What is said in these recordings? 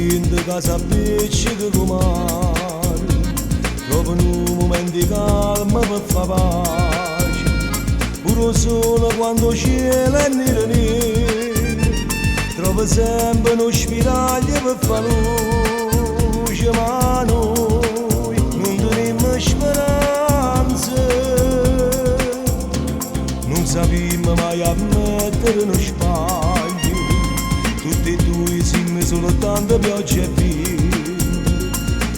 in casa appiccica come mare, trovano momenti calmi per far pace, pure solo quando cielo è nero nero, trovo sempre uno spiraglio per far luce, ma noi non teniamo speranze, non sappiamo mai ammettere uno spazio, tutti e due siamo soltanto pioggia e vento,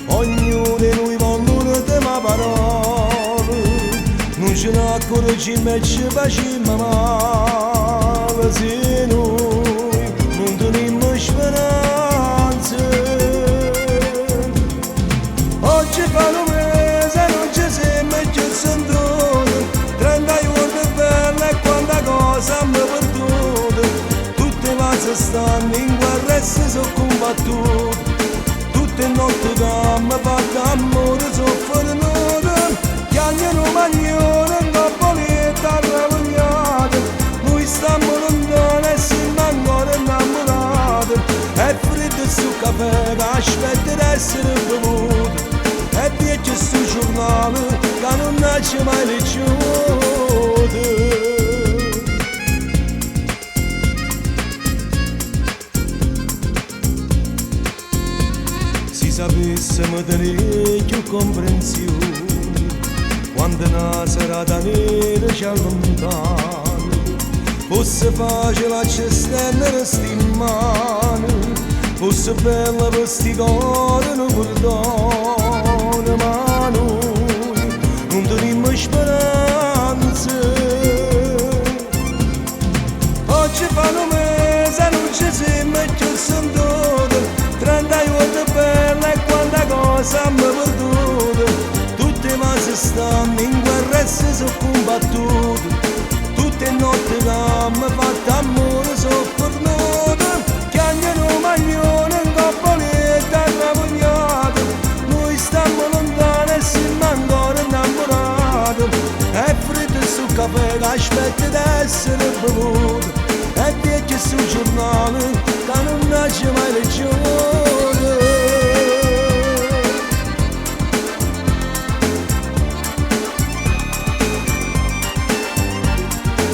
ognuno di noi vogliono tema parole, non ce ne accorgiamo e ci facciamo male, se noi non teniamo speranze. Oggi fa un mese non ci siamo più sentiti, 30 giorni belle e quanta cosa mi perduto, tutte le cose stanno in guerra e si sono combattute, tutte notti che mi fatto amore sono fornute, chiagliano maglione e capolietta arrabbiata, noi stiamo lontani e siamo ancora innamorati, è freddo sul caffè che aspetta di essere bevuto, e vecchio sul giornale che non c'è mai leggiuto. Si sapessimo tenere più comprensione, quando una serata nera ci allontana, fosse facile a ci stendere in mano, fosse bella per sti cuori non perdona, ma noi non teniamo speranze. Oggi fa un mese non ci siamo più sentiti, 30 giorni belle e quanta cosa mi perduto, tutte le cose stanno in guerra e si sono combattute, tutte le notti che mi fatto amore sono fornute, chiagliano maglione e capolietta arrabbiata, noi stiamo lontani e siamo ancora innamorati, è freddo sul caffè che aspetta di essere bevuto, è vecchio sul giornale che non c'è mai legione.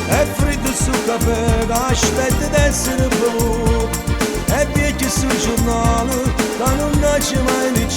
È freddo sul caffè che aspetta di essere bevuto, è vecchio sul giornale che non c'è mai legione.